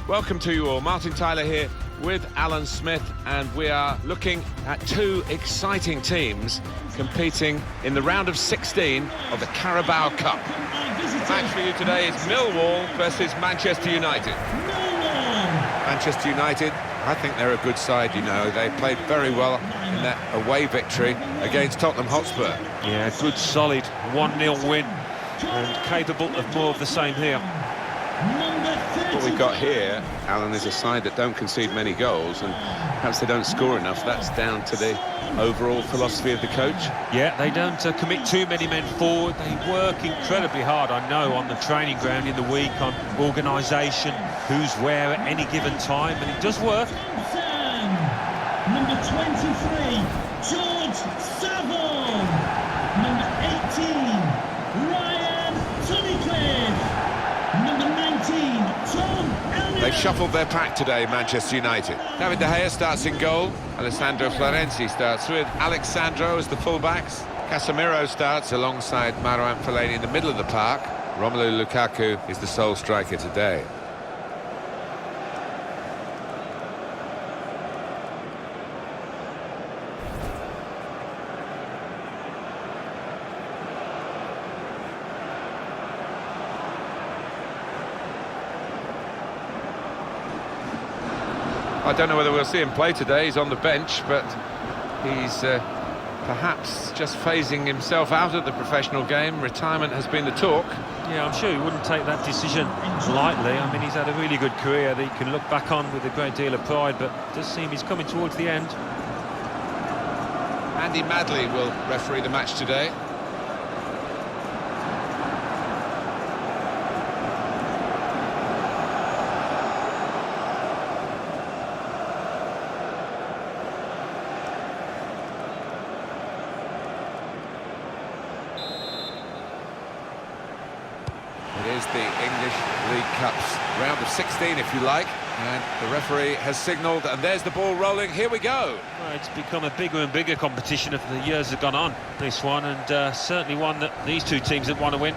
Welcome to you all. Martin Tyler here with Alan Smith, and we are looking at two exciting teams competing in the round of 16 of the Carabao Cup. The match for you today is Millwall versus Manchester United. Manchester United, I think they're a good side, you know. They played very well in that away victory against Tottenham Hotspur. Yeah, good solid 1-0 win, and capable of more of the same here. What we've got here, Alan, is a side that don't concede many goals, and perhaps they don't score enough. That's down to the overall philosophy of the coach. Yeah, they don't commit too many men forward. They work incredibly hard, I know, on the training ground in the week, on organisation, who's where at any given time, and it does work. Number 23, George Savon. Number 18, Ryan Tunnicliffe. Number 19, Tom Elliott. They've shuffled their pack today, Manchester United. David De Gea starts in goal. Alessandro Florenzi starts with Alexandro as the fullbacks. Casemiro starts alongside Marouane Fellaini in the middle of the park. Romelu Lukaku is the sole striker today. I don't know whether we'll see him play today. He's on the bench, but he's perhaps just phasing himself out of the professional game. Retirement has been the talk. Yeah, I'm sure he wouldn't take that decision lightly. I mean, he's had a really good career that he can look back on with a great deal of pride, but it does seem he's coming towards the end. Andy Madley will referee the match today. It is the English League Cup's round of 16, if you like, and the referee has signalled, and there's the ball rolling. Here we go. Well, it's become a bigger and bigger competition as the years have gone on, this one, and certainly one that these two teams that want to win.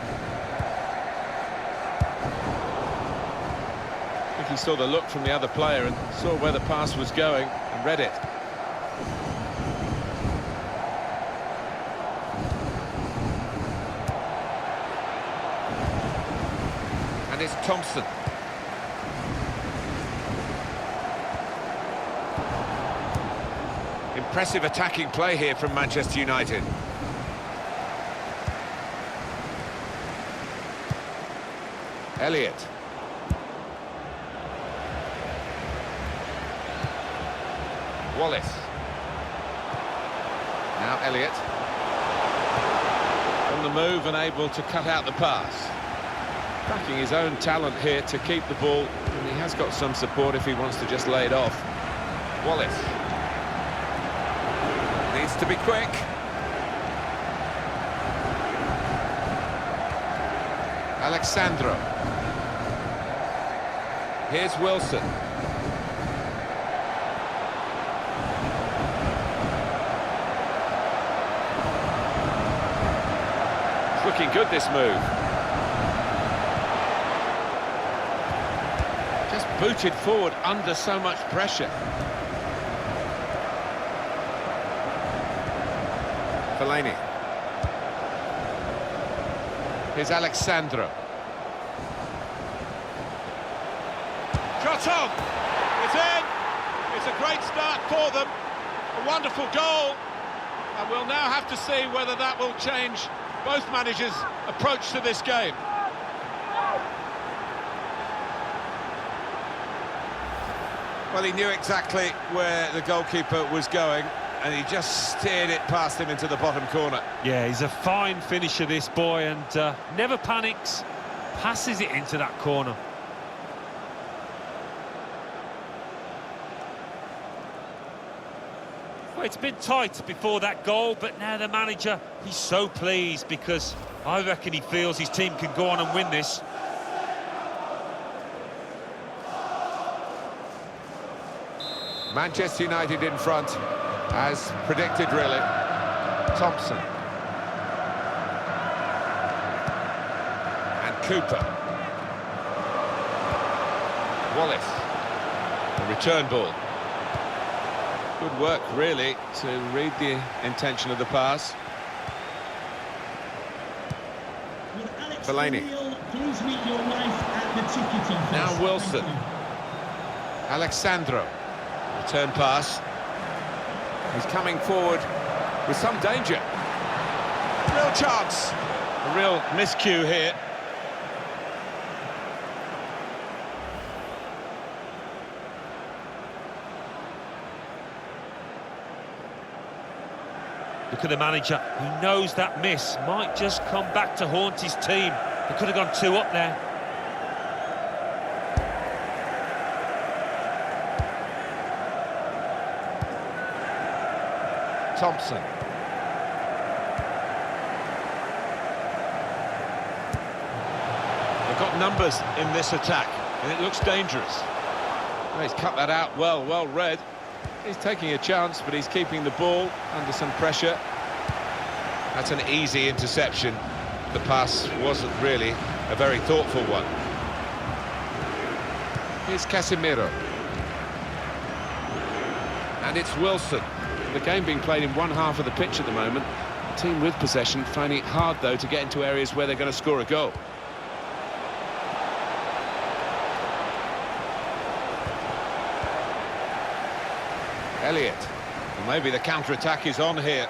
I think he saw the look from the other player and saw where the pass was going and read it. And it's Thompson. Impressive attacking play here from Manchester United. Elliott. Wallace. Now Elliott. On the move and able to cut out the pass. Backing his own talent here to keep the ball, and he has got some support if he wants to just lay it off. Wallace needs to be quick. Alexandro. Here's Wilson. It's looking good, this move. Booted forward under so much pressure. Fellaini. Here's Alexandro. Shot on! It's in! It's a great start for them. A wonderful goal. And we'll now have to see whether that will change both managers' approach to this game. Well, he knew exactly where the goalkeeper was going, and he just steered it past him into the bottom corner. Yeah, he's a fine finisher, this boy, and never panics, passes it into that corner. Well, it's been tight before that goal, but now the manager, he's so pleased because I reckon he feels his team can go on and win this. Manchester United in front, as predicted, really. Thompson. And Cooper. Wallace. A return ball. Good work, really, to read the intention of the pass. Fellaini. Please meet your wife at the ticket office. Now Wilson. Alexandro. Return pass. He's coming forward with some danger. Real chance. A real miscue here. Look at the manager, he knows that miss might just come back to haunt his team. They could have gone 2 up there. Thompson. They've got numbers in this attack, and it looks dangerous. Well, he's cut that out well read. He's taking a chance, but he's keeping the ball under some pressure. That's an easy interception. The pass wasn't really a very thoughtful one. Here's Casemiro. And it's Wilson. The game being played in one half of the pitch at the moment. The team with possession finding it hard, though, to get into areas where they're going to score a goal. Elliott. Well, maybe the counter-attack is on here.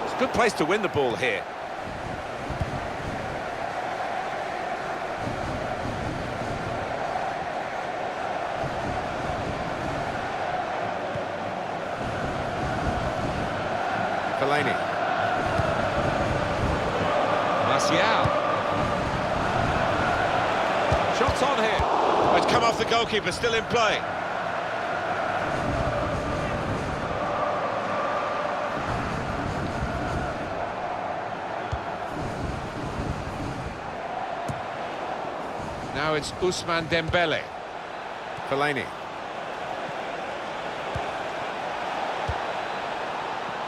It's a good place to win the ball here. Fellaini. Martial. Shots on here. Oh, it's come off the goalkeeper, still in play. Now it's Ousmane Dembele. Fellaini.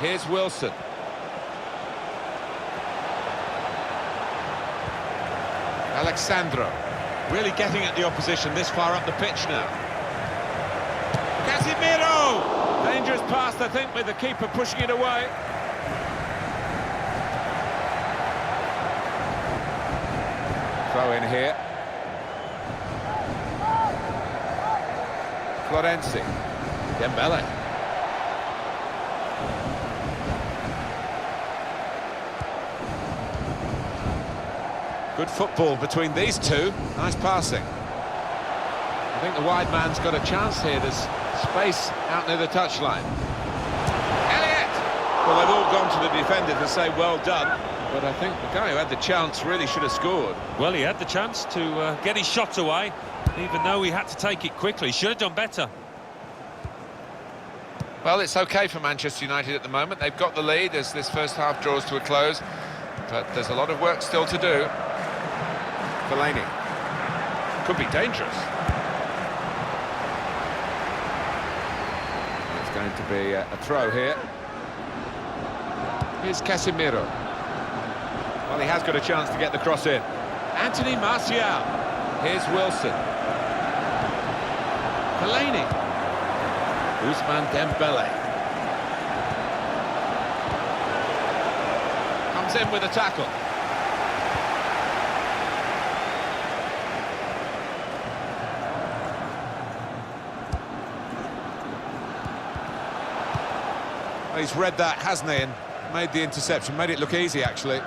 Here's Wilson. Alexandro. Really getting at the opposition this far up the pitch now. Casemiro! Dangerous pass, I think, with the keeper pushing it away. Throw in here. Florenzi. Dembele. Good football between these two. Nice passing. I think the wide man's got a chance here. There's space out near the touchline. Elliott! Well, they've all gone to the defender to say well done, but I think the guy who had the chance really should have scored. Well, he had the chance to get his shot away, even though he had to take it quickly. Should have done better. Well, it's okay for Manchester United at the moment. They've got the lead as this first half draws to a close, but there's a lot of work still to do. Fellaini. Could be dangerous. It's going to be a throw here. Here's Casemiro. Well, he has got a chance to get the cross in. Anthony Martial. Here's Wilson. Fellaini. Ousmane Dembele. Comes in with a tackle. Well, he's read that, hasn't he, and made the interception, made it look easy, actually.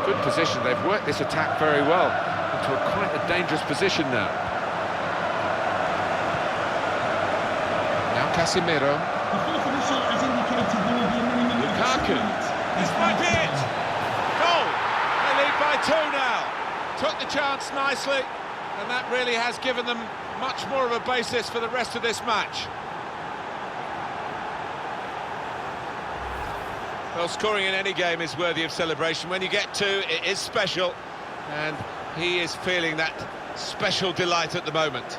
Good position, they've worked this attack very well into quite a dangerous position now. Now Casemiro. The fourth official has indicated there will be a minimum of Lukaku. 2 minutes. This might be it! Goal! They lead by 2 now. Took the chance nicely, and that really has given them much more of a basis for the rest of this match. Well, scoring in any game is worthy of celebration. When you get 2, it is special, and he is feeling that special delight at the moment.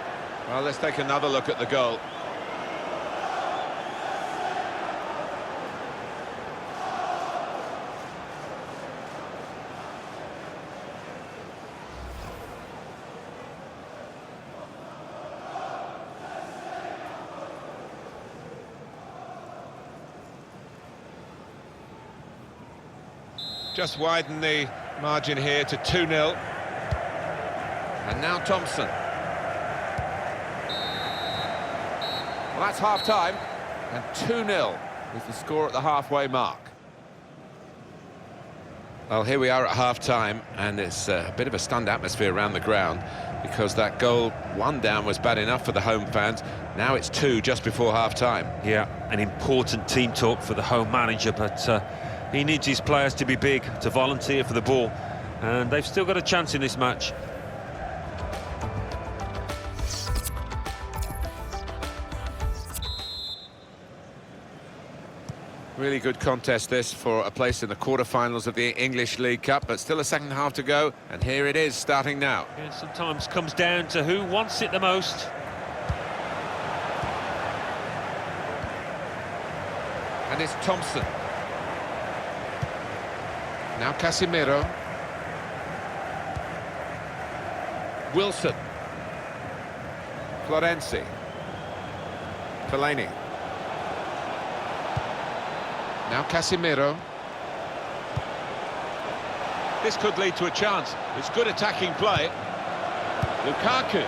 Well, let's take another look at the goal. just widen the margin here to 2-0. And now Thompson. Well, that's half-time, and 2-0 is the score at the halfway mark. Well, here we are at half-time, and it's a bit of a stunned atmosphere around the ground because that goal, 1 down, was bad enough for the home fans. Now it's 2 just before half-time. Yeah, an important team talk for the home manager, but he needs his players to be big, to volunteer for the ball, and they've still got a chance in this match. Really good contest this for a place in the quarter-finals of the English League Cup, but still a second half to go, and here it is starting now. It sometimes comes down to who wants it the most. And it's Thompson. Now Casemiro. Wilson. Florenzi. Fellaini. Now Casemiro. This could lead to a chance. It's good attacking play. Lukaku.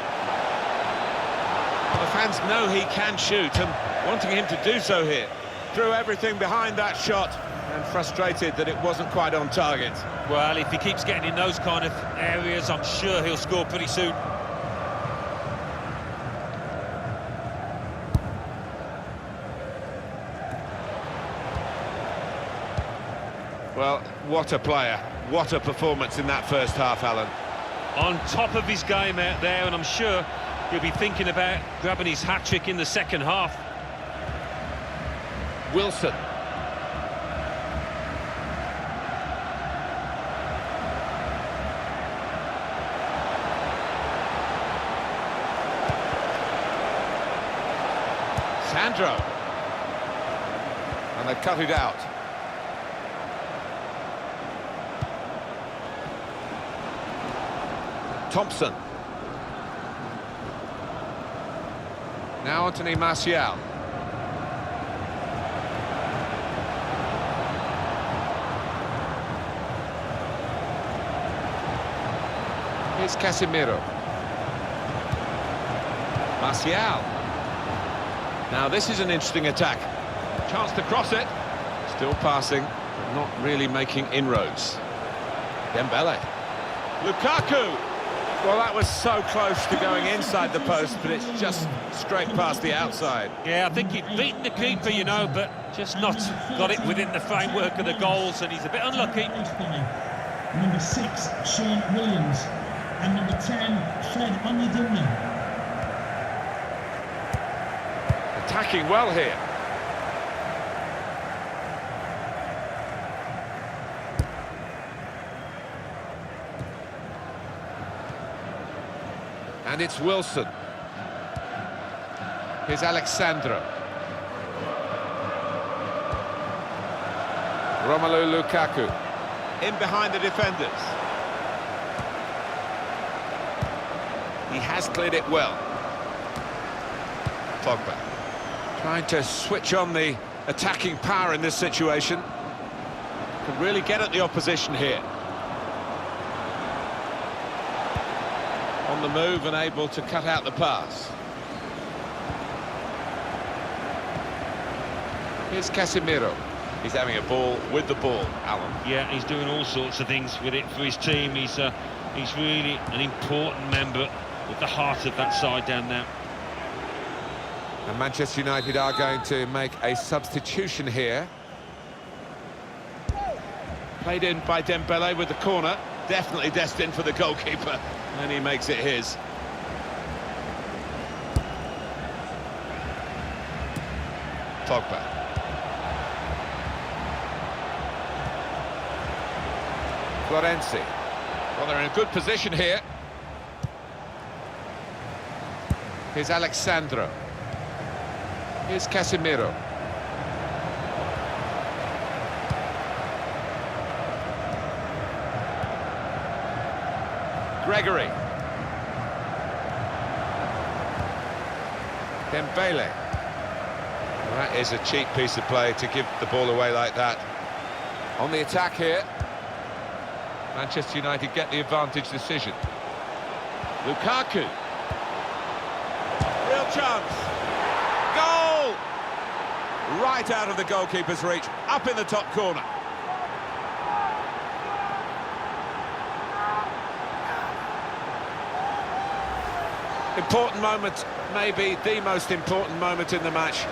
Well, the fans know he can shoot and wanting him to do so here. Threw everything behind that shot and frustrated that it wasn't quite on target. Well, if he keeps getting in those kind of areas, I'm sure he'll score pretty soon. Well, what a player. What a performance in that first half, Alan. On top of his game out there, and I'm sure he'll be thinking about grabbing his hat-trick in the second half. Wilson. Sandro. And they cut it out. Thompson. Now Anthony Martial. Here's Casemiro. Martial. Now this is an interesting attack. Chance to cross it. Still passing, but not really making inroads. Dembele. Lukaku. Well, that was so close to going inside the post, but it's just straight past the outside. Yeah, I think he'd beaten the keeper, you know, but just not got it within the framework of the goals, and he's a bit unlucky. Number 6, Sean Williams, and number 10, Fred Onyedinma. Attacking well here. And it's Wilson. Here's Alexandro. Romelu Lukaku. In behind the defenders. He has cleared it well. Pogba. Trying to switch on the attacking power in this situation. Can really get at the opposition here. On the move and able to cut out the pass. Here's Casemiro. He's having a ball with the ball, Alan. Yeah, he's doing all sorts of things with it for his team. He's really an important member of the heart of that side down there. And Manchester United are going to make a substitution here. Played in by Dembele with the corner. Definitely destined for the goalkeeper. And he makes it his. Pogba. Florenzi. Well, they're in a good position here. Here's Alexandro. Here's Casemiro. Gregory. Dembele. Well, that is a cheap piece of play to give the ball away like that. On the attack here. Manchester United get the advantage decision. Lukaku. Real chance. Goal! Right out of the goalkeeper's reach, up in the top corner. Important moment, maybe the most important moment in the match.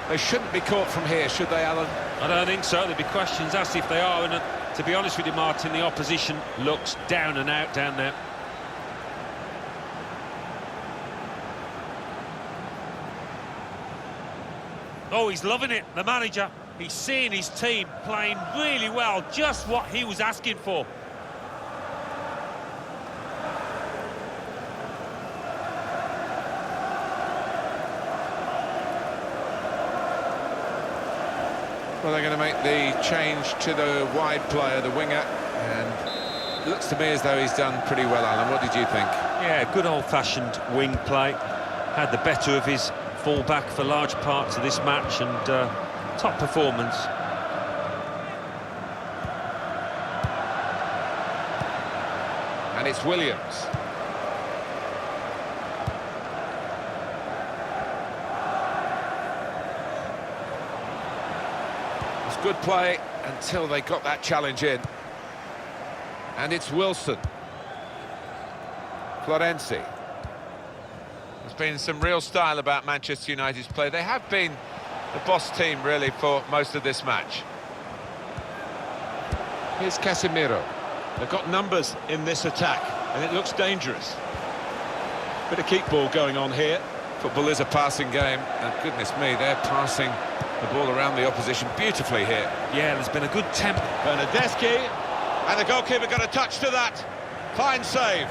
They shouldn't be caught from here, should they, Alan? I don't think so. There'll be questions asked if they are, and to be honest with you, Martin, the opposition looks down and out down there. Oh, he's loving it, the manager. He's seeing his team playing really well, just what he was asking for. Well, they're going to make the change to the wide player, the winger, and it looks to me as though he's done pretty well, Alan. What did you think? Yeah, good old-fashioned wing play. Had the better of his full-back for large parts of this match, and top performance. And it's Williams. Good play until they got that challenge in. And it's Wilson. Florenzi. There's been some real style about Manchester United's play. They have been the boss team, really, for most of this match. Here's Casemiro. They've got numbers in this attack, and it looks dangerous. Bit of keep ball going on here. Football is a passing game, and goodness me, they're passing the ball around the opposition beautifully here. Yeah, there's been a good tempo. Bernardeschi, and the goalkeeper got a touch to that. Fine save.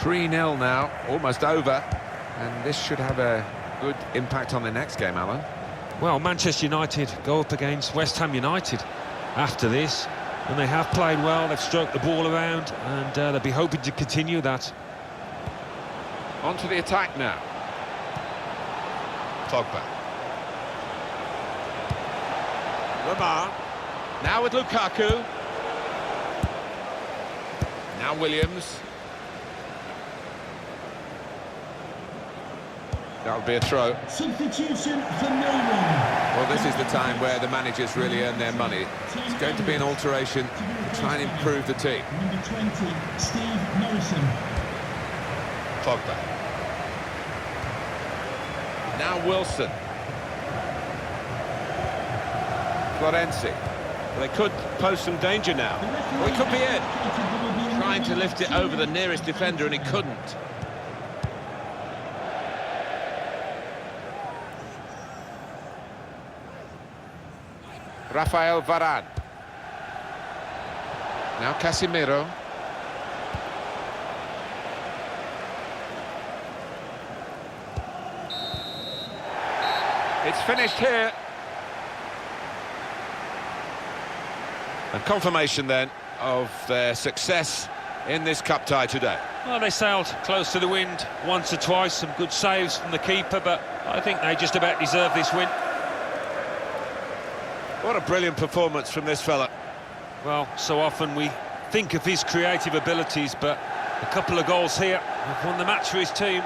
(3-0) now, almost over, and this should have a good impact on the next game, Alan. Well, Manchester United go up against West Ham United after this, and they have played well. They've stroked the ball around, and they'll be hoping to continue that. On to the attack now. Pogba. Lamar. Now with Lukaku. Now Williams. That'll be a throw. Substitution for no one. Well, this is the time where the managers really earn their money. It's going to be an alteration to try and improve the team. Number 20, Steve Morrison. Pogba. Now Wilson. Florenzi. They could pose some danger now. Well, he could be in. Trying to lift it over the nearest defender, and he couldn't. Rafael Varane. Now Casemiro. It's finished here. And confirmation then of their success in this cup tie today. Well, they sailed close to the wind once or twice, some good saves from the keeper, but I think they just about deserve this win. What a brilliant performance from this fella. Well, so often we think of his creative abilities, but a couple of goals here have won the match for his team.